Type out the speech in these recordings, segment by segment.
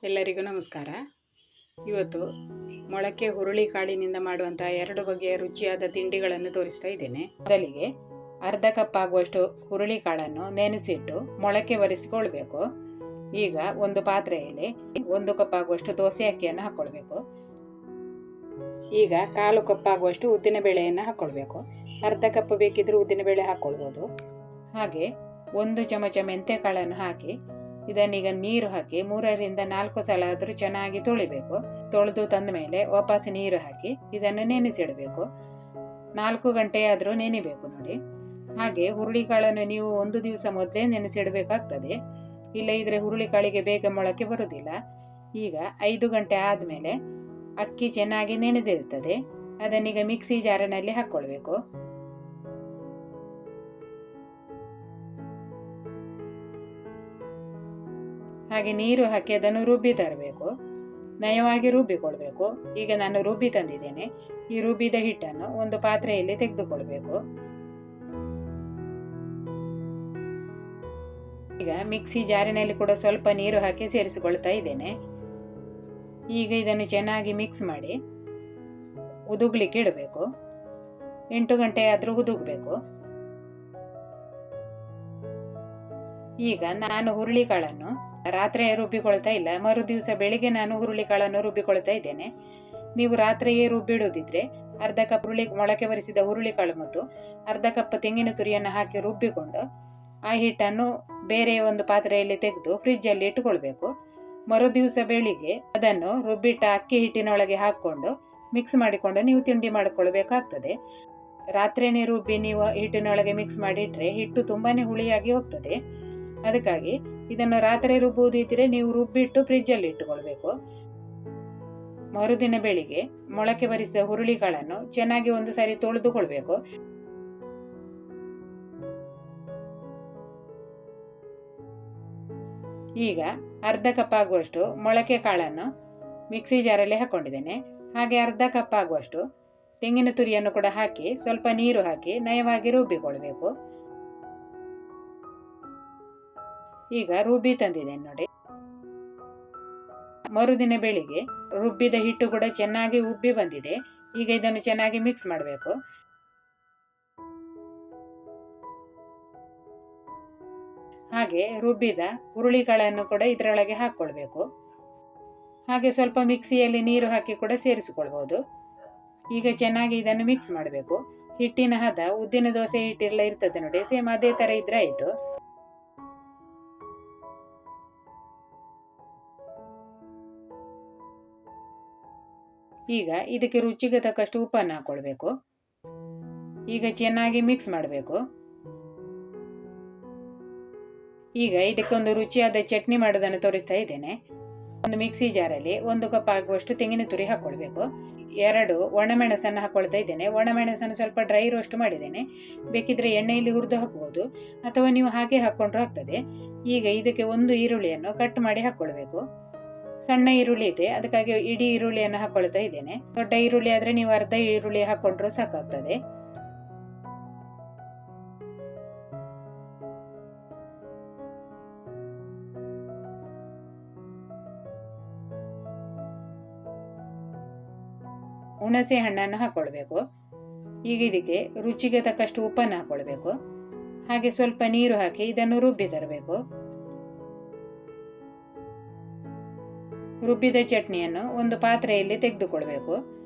ಎಲ್ಲರಿಗೂ ನಮಸ್ಕಾರ. ಇವತ್ತು ಮೊಳಕೆ ಹುರುಳಿ ಕಾಳಿನಿಂದ ಮಾಡುವಂತಹ 2 ಬಗೆಯ ರುಚಿಯಾದ ತಿಂಡಿಗಳನ್ನು ತೋರಿಸ್ತಾ ಇದ್ದೇನೆ. ಮೊದಲಿಗೆ ಅರ್ಧ ಕಪ್ ಆಗುವಷ್ಟು ಹುರುಳಿ ಕಾಳನ್ನು ನೆನೆಸಿಟ್ಟು ಮೊಳಕೆ ಬರಿಸಿಕೊಳ್ಬೇಕು. ಈಗ ಒಂದು ಪಾತ್ರೆಯಲ್ಲಿ 1 ಕಪ್ ಆಗುವಷ್ಟು ದೋಸೆ ಅಕ್ಕಿಯನ್ನು ಹಾಕ್ಕೊಳ್ಬೇಕು. ಈಗ 1/4 ಕಪ್ ಆಗುವಷ್ಟು ಉದ್ದಿನ ಬೇಳೆಯನ್ನು ಹಾಕ್ಕೊಳ್ಬೇಕು. ಅರ್ಧ ಕಪ್ ಬೇಕಿದ್ರೂ ಉದ್ದಿನ ಬೇಳೆ ಹಾಕ್ಕೊಳ್ಬೋದು. ಹಾಗೆ 1 ಚಮಚ ಮೆಂತ್ಯ ಕಾಳನ್ನು ಹಾಕಿ ಇದನ್ನೀಗ ನೀರು ಹಾಕಿ 3 ರಿಂದ 4 ಸಲ ಆದರೂ ಚೆನ್ನಾಗಿ ತೊಳಿಬೇಕು. ತೊಳೆದು ತಂದ ಮೇಲೆ ವಾಪಸ್ ನೀರು ಹಾಕಿ ಇದನ್ನು ನೆನೆಸಿಡಬೇಕು. 4 ಗಂಟೆ ಆದರೂ ನೆನೆಬೇಕು ನೋಡಿ. ಹಾಗೆ ಹುರುಳಿ ಕಾಳನ್ನು ನೀವು 1 ದಿವಸ ಮೊದಲೇ ನೆನೆಸಿಡಬೇಕಾಗ್ತದೆ, ಇಲ್ಲ ಇದ್ರೆ ಹುರುಳಿ ಕಾಳಿಗೆ ಬೇಗ ಮೊಳಕೆ ಬರುವುದಿಲ್ಲ. ಈಗ 5 ಗಂಟೆ ಆದಮೇಲೆ ಅಕ್ಕಿ ಚೆನ್ನಾಗಿ ನೆನೆದಿರ್ತದೆ, ಅದನ್ನೀಗ ಮಿಕ್ಸಿ ಜಾರಿನಲ್ಲಿ ಹಾಕ್ಕೊಳ್ಬೇಕು. ಹಾಗೆ ನೀರು ಹಾಕಿ ಅದನ್ನು ರುಬ್ಬಿ ತರಬೇಕು. ನಯವಾಗಿ ರುಬ್ಬಿಕೊಳ್ಬೇಕು. ಈಗ ನಾನು ರುಬ್ಬಿ ತಂದಿದ್ದೇನೆ. ಈ ರುಬ್ಬಿದ ಹಿಟ್ಟನ್ನು ಒಂದು ಪಾತ್ರೆಯಲ್ಲಿ ತೆಗೆದುಕೊಳ್ಬೇಕು. ಈಗ ಮಿಕ್ಸಿ ಜಾರಿನಲ್ಲಿ ಕೂಡ ಸ್ವಲ್ಪ ನೀರು ಹಾಕಿ ಸೇರಿಸಿಕೊಳ್ತಾ ಇದ್ದೇನೆ. ಈಗ ಇದನ್ನು ಚೆನ್ನಾಗಿ ಮಿಕ್ಸ್ ಮಾಡಿ ಹುದುಗ್ಲಿಕ್ಕೆ ಇಡಬೇಕು. 8 ಗಂಟೆ ಆದರೂ ಹುದುಗಬೇಕು. ಈಗ ನಾನು ಹುರುಳಿ ಕಾಳನ್ನು ರಾತ್ರಿ ರುಬ್ಬಿಕೊಳ್ತಾ ಇಲ್ಲ, ಮರು ದಿವಸ ಬೆಳಿಗ್ಗೆ ನಾನು ಹುರುಳಿ ಕಾಳನ್ನು ರುಬ್ಬಿಕೊಳ್ತಾ ಇದ್ದೇನೆ. ನೀವು ರಾತ್ರಿಯೇ ರುಬ್ಬಿಡುವುದಿದ್ರೆ ಅರ್ಧ ಕಪ್ ಮೊಳಕೆ ಬರಿಸಿದ ಹುರುಳಿ ಕಾಳು ಮತ್ತು ಅರ್ಧ ಕಪ್ ತೆಂಗಿನ ತುರಿಯನ್ನು ಹಾಕಿ ರುಬ್ಬಿಕೊಂಡು ಆ ಹಿಟ್ಟನ್ನು ಬೇರೆ ಒಂದು ಪಾತ್ರೆಯಲ್ಲಿ ತೆಗೆದು ಫ್ರಿಜ್ಜಲ್ಲಿ ಇಟ್ಟುಕೊಳ್ಬೇಕು. ಮರು ದಿವಸ ಬೆಳಿಗ್ಗೆ ಅದನ್ನು ರುಬ್ಬಿಟ್ಟ ಅಕ್ಕಿ ಹಿಟ್ಟಿನೊಳಗೆ ಹಾಕ್ಕೊಂಡು ಮಿಕ್ಸ್ ಮಾಡಿಕೊಂಡು ನೀವು ತಿಂಡಿ ಮಾಡಿಕೊಳ್ಬೇಕಾಗ್ತದೆ. ರಾತ್ರಿನೇ ರುಬ್ಬಿ ನೀವು ಹಿಟ್ಟಿನೊಳಗೆ ಮಿಕ್ಸ್ ಮಾಡಿಟ್ರೆ ಹಿಟ್ಟು ತುಂಬಾನೇ ಹುಳಿಯಾಗಿ ಹೋಗ್ತದೆ. ಅದಕ್ಕಾಗಿ ಇದನ್ನು ರಾತ್ರಿ ರುಬ್ಬುವುದು ಇದ್ದರೆ ನೀವು ರುಬ್ಬಿಟ್ಟು ಫ್ರಿಜ್ಜಲ್ಲಿ ಇಟ್ಟುಕೊಳ್ಬೇಕು. ಮರುದಿನ ಬೆಳಿಗ್ಗೆ ಮೊಳಕೆ ಬರಿಸಿದ ಹುರುಳಿ ಕಾಳನ್ನು ಚೆನ್ನಾಗಿ ಒಂದು ಸಾರಿ ತೊಳೆದುಕೊಳ್ಬೇಕು. ಈಗ ಅರ್ಧ ಕಪ್ ಆಗುವಷ್ಟು ಮೊಳಕೆ ಕಾಳನ್ನು ಮಿಕ್ಸಿ ಜಾರಲ್ಲಿ ಹಾಕೊಂಡಿದ್ದೇನೆ. ಹಾಗೆ ಅರ್ಧ ಕಪ್ ಆಗುವಷ್ಟು ತೆಂಗಿನ ತುರಿಯನ್ನು ಕೂಡ ಹಾಕಿ ಸ್ವಲ್ಪ ನೀರು ಹಾಕಿ ನಯವಾಗಿ ರುಬ್ಬಿಕೊಳ್ಬೇಕು. ಈಗ ರುಬ್ಬಿ ತಂದಿದ್ದೇನೆ ನೋಡಿ. ಮರುದಿನ ಬೆಳಿಗ್ಗೆ ರುಬ್ಬಿದ ಹಿಟ್ಟು ಕೂಡ ಚೆನ್ನಾಗಿ ಉಬ್ಬಿ ಬಂದಿದೆ. ಈಗ ಇದನ್ನು ಚೆನ್ನಾಗಿ ಮಿಕ್ಸ್ ಮಾಡಬೇಕು. ಹಾಗೆ ರುಬ್ಬಿದ ಹುರುಳಿ ಕಾಳನ್ನು ಕೂಡ ಇದರೊಳಗೆ ಹಾಕ್ಕೊಳ್ಬೇಕು. ಹಾಗೆ ಸ್ವಲ್ಪ ಮಿಕ್ಸಿಯಲ್ಲಿ ನೀರು ಹಾಕಿ ಕೂಡ ಸೇರಿಸಿಕೊಳ್ಬೋದು. ಈಗ ಚೆನ್ನಾಗಿ ಇದನ್ನು ಮಿಕ್ಸ್ ಮಾಡಬೇಕು. ಹಿಟ್ಟಿನ ಹದ ಉದ್ದಿನ ದೋಸೆ ಹಿಟ್ಟೆಲ್ಲ ಇರ್ತದೆ ನೋಡಿ, ಸೇಮ್ ಅದೇ ಥರ ಇದ್ರೆ ಆಯಿತು. ಈಗ ಇದಕ್ಕೆ ರುಚಿಗೆ ತಕ್ಕಷ್ಟು ಉಪ್ಪನ್ನು ಹಾಕ್ಕೊಳ್ಬೇಕು. ಈಗ ಚೆನ್ನಾಗಿ ಮಿಕ್ಸ್ ಮಾಡಬೇಕು. ಈಗ ಇದಕ್ಕೊಂದು ರುಚಿಯಾದ ಚಟ್ನಿ ಮಾಡೋದನ್ನು ತೋರಿಸ್ತಾ ಇದ್ದೇನೆ. ಒಂದು ಮಿಕ್ಸಿ ಜಾರಲ್ಲಿ 1 ಕಪ್ ಆಗುವಷ್ಟು ತೆಂಗಿನ ತುರಿ ಹಾಕ್ಕೊಳ್ಬೇಕು. 2 ಒಣಮೆಣಸನ್ನು ಹಾಕ್ಕೊಳ್ತಾ ಇದ್ದೇನೆ. ಒಣಮೆಣಸನ್ನು ಸ್ವಲ್ಪ ಡ್ರೈ ರೋಸ್ಟ್ ಮಾಡಿದ್ದೇನೆ. ಬೇಕಿದ್ರೆ ಎಣ್ಣೆಯಲ್ಲಿ ಹುರಿದು ಹಾಕ್ಬೋದು ಅಥವಾ ನೀವು ಹಾಗೆ ಹಾಕ್ಕೊಂಡ್ರೂ ಆಗ್ತದೆ. ಈಗ ಇದಕ್ಕೆ 1 ಈರುಳ್ಳಿಯನ್ನು ಕಟ್ ಮಾಡಿ ಹಾಕ್ಕೊಳ್ಬೇಕು. ಸಣ್ಣ ಈರುಳ್ಳಿ ಇದೆ, ಅದಕ್ಕಾಗಿ ಇಡೀ ಈರುಳ್ಳಿಯನ್ನು ಹಾಕ್ಕೊಳ್ತಾ ಇದ್ದೇನೆ. ದೊಡ್ಡ ಈರುಳ್ಳಿ ಆದರೆ ನೀವು ಅರ್ಧ ಈರುಳ್ಳಿ ಹಾಕ್ಕೊಂಡ್ರೂ ಸಾಕಾಗ್ತದೆ. ಹುಣಸೆ ಹಣ್ಣನ್ನು ಹಾಕ್ಕೊಳ್ಬೇಕು. ಈಗ ಇದಕ್ಕೆ ರುಚಿಗೆ ತಕ್ಕಷ್ಟು ಉಪ್ಪನ್ನು ಹಾಕ್ಕೊಳ್ಬೇಕು. ಹಾಗೆ ಸ್ವಲ್ಪ ನೀರು ಹಾಕಿ ಇದನ್ನು ರುಬ್ಬಿ ತರಬೇಕು. ರುಬ್ಬಿದ ಚಟ್ನಿಯನ್ನು ಒಂದು ಪಾತ್ರೆಯಲ್ಲಿ ತೆಗೆದುಕೊಳ್ಬೇಕು.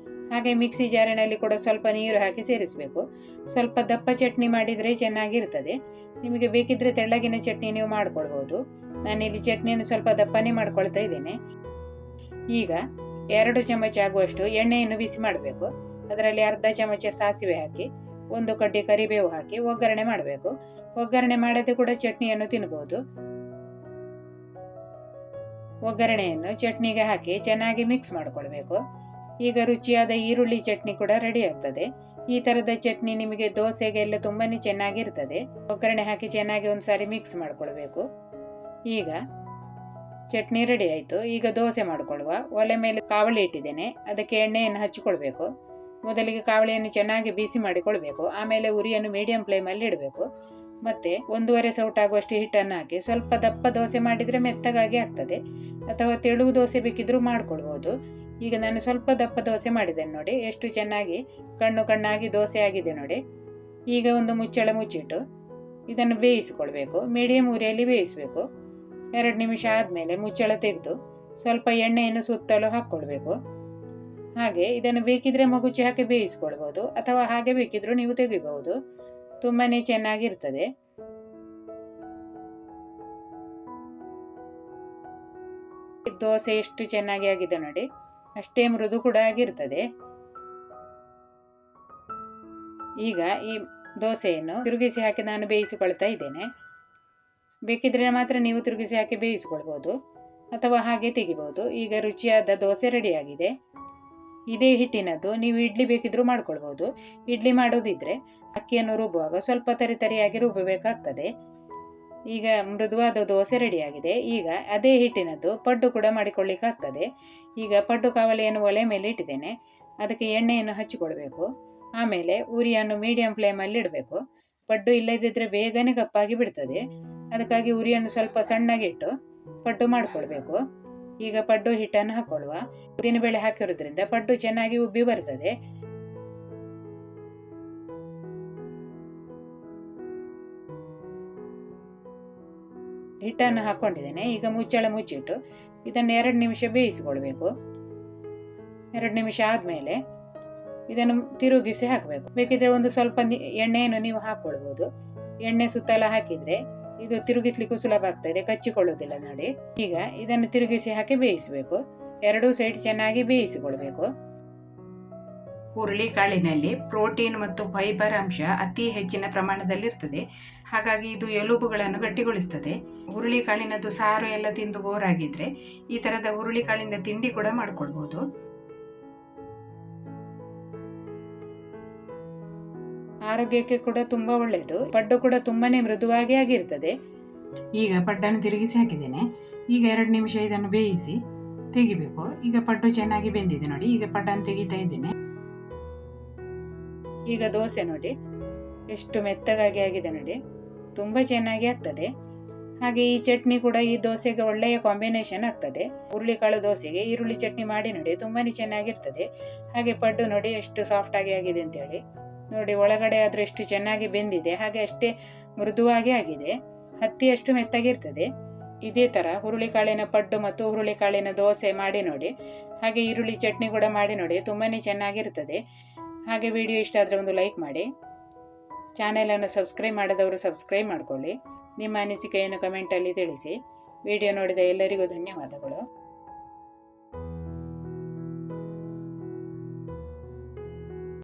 ಹಾಗೆ ಮಿಕ್ಸಿ ಜಾರಿನಲ್ಲಿ ಕೂಡ ಸ್ವಲ್ಪ ನೀರು ಹಾಕಿ ಸೇರಿಸಬೇಕು. ಸ್ವಲ್ಪ ದಪ್ಪ ಚಟ್ನಿ ಮಾಡಿದರೆ ಚೆನ್ನಾಗಿರ್ತದೆ. ನಿಮಗೆ ಬೇಕಿದ್ರೆ ತೆಳ್ಳಗಿನ ಚಟ್ನಿ ನೀವು ಮಾಡ್ಕೊಳ್ಬೋದು. ನಾನಿಲ್ಲಿ ಚಟ್ನಿಯನ್ನು ಸ್ವಲ್ಪ ದಪ್ಪನೇ ಮಾಡ್ಕೊಳ್ತಾ ಇದ್ದೇನೆ. ಈಗ 2 ಚಮಚ ಆಗುವಷ್ಟು ಎಣ್ಣೆಯನ್ನು ಬಿಸಿ ಮಾಡಬೇಕು. ಅದರಲ್ಲಿ ಅರ್ಧ ಚಮಚ ಸಾಸಿವೆ ಹಾಕಿ 1 ಕಡ್ಡಿ ಕರಿಬೇವು ಹಾಕಿ ಒಗ್ಗರಣೆ ಮಾಡಬೇಕು. ಒಗ್ಗರಣೆ ಮಾಡದೆ ಕೂಡ ಚಟ್ನಿಯನ್ನು ತಿನ್ನಬಹುದು. ಒಗ್ಗರಣೆಯನ್ನು ಚಟ್ನಿಗೆ ಹಾಕಿ ಚೆನ್ನಾಗಿ ಮಿಕ್ಸ್ ಮಾಡಿಕೊಳ್ಬೇಕು. ಈಗ ರುಚಿಯಾದ ಈರುಳ್ಳಿ ಚಟ್ನಿ ಕೂಡ ರೆಡಿ ಆಗ್ತದೆ. ಈ ಥರದ ಚಟ್ನಿ ನಿಮಗೆ ದೋಸೆಗೆ ಎಲ್ಲ ತುಂಬಾನೇ ಚೆನ್ನಾಗಿರ್ತದೆ. ಒಗ್ಗರಣೆ ಹಾಕಿ ಚೆನ್ನಾಗಿ ಒಂದು ಸಾರಿ ಮಿಕ್ಸ್ ಮಾಡಿಕೊಳ್ಬೇಕು. ಈಗ ಚಟ್ನಿ ರೆಡಿ ಆಯಿತು. ಈಗ ದೋಸೆ ಮಾಡಿಕೊಳ್ಳುವ. ಒಲೆ ಮೇಲೆ ಕಾವಲಿ ಇಟ್ಟಿದ್ದೇನೆ, ಅದಕ್ಕೆ ಎಣ್ಣೆಯನ್ನು ಹಚ್ಚಿಕೊಳ್ಬೇಕು. ಮೊದಲಿಗೆ ಕಾವಲಿಯನ್ನು ಚೆನ್ನಾಗಿ ಬಿಸಿ ಮಾಡಿಕೊಳ್ಬೇಕು. ಆಮೇಲೆ ಉರಿಯನ್ನು ಮೀಡಿಯಂ ಫ್ಲೇಮಲ್ಲಿ ಇಡಬೇಕು. ಮತ್ತು 1.5 ಸೌಟ್ ಆಗುವಷ್ಟು ಹಿಟ್ಟನ್ನು ಹಾಕಿ ಸ್ವಲ್ಪ ದಪ್ಪ ದೋಸೆ ಮಾಡಿದರೆ ಮೆತ್ತಗಾಗಿ ಆಗ್ತದೆ, ಅಥವಾ ತೆಳು ದೋಸೆ ಬೇಕಿದ್ರೂ ಮಾಡ್ಕೊಳ್ಬೋದು. ಈಗ ನಾನು ಸ್ವಲ್ಪ ದಪ್ಪ ದೋಸೆ ಮಾಡಿದ್ದೇನೆ ನೋಡಿ, ಎಷ್ಟು ಚೆನ್ನಾಗಿ ಕಣ್ಣಾಗಿ ದೋಸೆ ಆಗಿದೆ ನೋಡಿ. ಈಗ ಒಂದು ಮುಚ್ಚಳ ಮುಚ್ಚಿಟ್ಟು ಇದನ್ನು ಬೇಯಿಸಿಕೊಳ್ಬೇಕು. ಮೀಡಿಯಂ ಉರಿಯಲ್ಲಿ ಬೇಯಿಸಬೇಕು. 2 ನಿಮಿಷ ಆದಮೇಲೆ ಮುಚ್ಚಳ ತೆಗೆದು ಸ್ವಲ್ಪ ಎಣ್ಣೆಯನ್ನು ಸುತ್ತಲೂ ಹಾಕ್ಕೊಳ್ಬೇಕು. ಹಾಗೆ ಇದನ್ನು ಬೇಕಿದ್ರೆ ಮಗುಚಿ ಹಾಕಿ ಬೇಯಿಸ್ಕೊಳ್ಬೋದು, ಅಥವಾ ಹಾಗೆ ಬೇಕಿದ್ರೂ ನೀವು ತೆಗಿಬಹುದು. ತುಂಬಾ ಚೆನ್ನಾಗಿರ್ತದೆ. ದೋಸೆ ಎಷ್ಟು ಚೆನ್ನಾಗಿ ಆಗಿದೆ ನೋಡಿ, ಅಷ್ಟೇ ಮೃದು ಕೂಡ ಆಗಿರ್ತದೆ. ಈಗ ಈ ದೋಸೆಯನ್ನು ತಿರುಗಿಸಿ ಹಾಕಿ ನಾನು ಬೇಯಿಸಿಕೊಳ್ತಾ ಇದ್ದೇನೆ. ಬೇಕಿದ್ರೆ ಮಾತ್ರ ನೀವು ತಿರುಗಿಸಿ ಹಾಕಿ ಬೇಯಿಸಿಕೊಳ್ಬೋದು, ಅಥವಾ ಹಾಗೆ ತೆಗಿಬಹುದು. ಈಗ ರುಚಿಯಾದ ದೋಸೆ ರೆಡಿಯಾಗಿದೆ. ಇದೇ ಹಿಟ್ಟಿನದ್ದು ನೀವು ಇಡ್ಲಿ ಬೇಕಿದ್ರೂ ಮಾಡ್ಕೊಳ್ಬೋದು. ಇಡ್ಲಿ ಮಾಡೋದಿದ್ರೆ ಅಕ್ಕಿಯನ್ನು ರುಬ್ಬುವಾಗ ಸ್ವಲ್ಪ ತರಿಯಾಗಿ ರುಬ್ಬಬೇಕಾಗ್ತದೆ. ಈಗ ಮೃದುವಾದ ದೋಸೆ ರೆಡಿಯಾಗಿದೆ. ಈಗ ಅದೇ ಹಿಟ್ಟಿನದ್ದು ಪಡ್ಡು ಕೂಡ ಮಾಡಿಕೊಳ್ಳಿಕ್ಕಾಗ್ತದೆ. ಈಗ ಪಡ್ಡು ಕಾವಲಿಯನ್ನು ಒಲೆ ಮೇಲೆ ಇಟ್ಟಿದ್ದೇನೆ. ಅದಕ್ಕೆ ಎಣ್ಣೆಯನ್ನು ಹಚ್ಚಿಕೊಳ್ಬೇಕು. ಆಮೇಲೆ ಉರಿಯನ್ನು ಮೀಡಿಯಂ ಫ್ಲೇಮಲ್ಲಿ ಇಡಬೇಕು. ಪಡ್ಡು ಇಲ್ಲದಿದ್ದರೆ ಬೇಗನೆ ಕಪ್ಪಾಗಿ ಬಿಡ್ತದೆ. ಅದಕ್ಕಾಗಿ ಉರಿಯನ್ನು ಸ್ವಲ್ಪ ಸಣ್ಣಗಿಟ್ಟು ಪಡ್ಡು ಮಾಡಿಕೊಳ್ಬೇಕು. ಈಗ ಪಡ್ಡು ಹಿಟ್ಟನ್ನು ಹಾಕೊಳ್ಳುವ. ಉದ್ದಿನಬೇಳೆ ಹಾಕಿರೋದ್ರಿಂದ ಪಡ್ಡು ಚೆನ್ನಾಗಿ ಉಬ್ಬಿ ಬರ್ತದೆ. ಹಿಟ್ಟನ್ನು ಹಾಕ್ಕೊಂಡಿದ್ದೇನೆ. ಈಗ ಮುಚ್ಚಳ ಮುಚ್ಚಿಟ್ಟು ಇದನ್ನು 2 ನಿಮಿಷ ಬೇಯಿಸಿಕೊಳ್ಬೇಕು. 2 ನಿಮಿಷ ಆದಮೇಲೆ ಇದನ್ನು ತಿರುಗಿಸಿ ಹಾಕಬೇಕು. ಬೇಕಿದ್ರೆ ಒಂದು ಸ್ವಲ್ಪ ಎಣ್ಣೆಯನ್ನು ನೀವು ಹಾಕ್ಕೊಳ್ಬೋದು. ಎಣ್ಣೆ ಸುತ್ತಲ ಹಾಕಿದರೆ ಇದು ತಿರುಗಿಸ್ಲಿಕ್ಕೂ ಸುಲಭ ಆಗ್ತದೆ, ಕಚ್ಚಿಕೊಳ್ಳೋದಿಲ್ಲ ನೋಡಿ. ಈಗ ಇದನ್ನು ತಿರುಗಿಸಿ ಹಾಕಿ ಬೇಯಿಸಬೇಕು. 2 ಸೈಡ್ ಚೆನ್ನಾಗಿ ಬೇಯಿಸಿಕೊಳ್ಬೇಕು. ಹುರುಳಿಕಾಳಿನಲ್ಲಿ ಪ್ರೋಟೀನ್ ಮತ್ತು ಫೈಬರ್ ಅಂಶ ಅತಿ ಹೆಚ್ಚಿನ ಪ್ರಮಾಣದಲ್ಲಿರ್ತದೆ. ಹಾಗಾಗಿ ಇದು ಎಲುಬುಗಳನ್ನು ಗಟ್ಟಿಗೊಳಿಸ್ತದೆ. ಹುರುಳಿಕಾಳಿನದ್ದು ಸಾರು ಎಲ್ಲ ತಿಂದು ಬೋರಾಗಿದ್ರೆ ಈ ಥರದ ಹುರುಳಿಕಾಳಿಂದ ತಿಂಡಿ ಕೂಡ ಮಾಡ್ಕೊಳ್ಬೋದು. ಆರೋಗ್ಯಕ್ಕೆ ಕೂಡ ತುಂಬ ಒಳ್ಳೆಯದು. ಪಡ್ಡು ಕೂಡ ತುಂಬಾನೇ ಮೃದುವಾಗಿ ಆಗಿರ್ತದೆ. ಈಗ ಪಡ್ಡನ್ನು ತಿರುಗಿಸಿ ಹಾಕಿದ್ದೇನೆ. ಈಗ 2 ನಿಮಿಷ ಇದನ್ನು ಬೇಯಿಸಿ ತೆಗಿಬೇಕು. ಈಗ ಪಡ್ಡು ಚೆನ್ನಾಗಿ ಬೆಂದಿದೆ ನೋಡಿ. ಈಗ ಪಡ್ಡನ್ನು ತೆಗಿತಾ ಇದ್ದೇನೆ. ಈಗ ದೋಸೆ ನೋಡಿ ಎಷ್ಟು ಮೆತ್ತಗಾಗಿ ಆಗಿದೆ ನೋಡಿ, ತುಂಬ ಚೆನ್ನಾಗಿ ಆಗ್ತದೆ. ಹಾಗೆ ಈ ಚಟ್ನಿ ಕೂಡ ಈ ದೋಸೆಗೆ ಒಳ್ಳೆಯ ಕಾಂಬಿನೇಷನ್ ಆಗ್ತದೆ. ಹುರುಳಿಕಾಳು ದೋಸೆಗೆ ಈರುಳ್ಳಿ ಚಟ್ನಿ ಮಾಡಿ ನೋಡಿ, ತುಂಬಾ ಚೆನ್ನಾಗಿರ್ತದೆ. ಹಾಗೆ ಪಡ್ಡು ನೋಡಿ ಎಷ್ಟು ಸಾಫ್ಟ್ ಆಗಿದೆ ಅಂತೇಳಿ ನೋಡಿ. ಒಳಗಡೆ ಆದರೂ ಎಷ್ಟು ಚೆನ್ನಾಗಿ ಬೆಂದಿದೆ, ಹಾಗೆ ಅಷ್ಟೇ ಮೃದುವಾಗಿ ಆಗಿದೆ. ಹತ್ತಿಯಷ್ಟು ಮೆತ್ತಗಿರ್ತದೆ. ಇದೇ ಥರ ಹುರುಳಿಕಾಳಿನ ಪಡ್ಡು ಮತ್ತು ಹುರುಳಿಕಾಳಿನ ದೋಸೆ ಮಾಡಿ ನೋಡಿ. ಹಾಗೆ ಈರುಳ್ಳಿ ಚಟ್ನಿ ಕೂಡ ಮಾಡಿ ನೋಡಿ, ತುಂಬಾ ಚೆನ್ನಾಗಿರ್ತದೆ. ಹಾಗೆ ವಿಡಿಯೋ ಇಷ್ಟ ಆದರೆ ಒಂದು ಲೈಕ್ ಮಾಡಿ. ಚಾನೆಲನ್ನು ಸಬ್ಸ್ಕ್ರೈಬ್ ಮಾಡದವರು ಸಬ್ಸ್ಕ್ರೈಬ್ ಮಾಡಿಕೊಳ್ಳಿ. ನಿಮ್ಮ ಅನಿಸಿಕೆಯನ್ನು ಕಮೆಂಟಲ್ಲಿ ತಿಳಿಸಿ. ವಿಡಿಯೋ ನೋಡಿದ ಎಲ್ಲರಿಗೂ ಧನ್ಯವಾದಗಳು.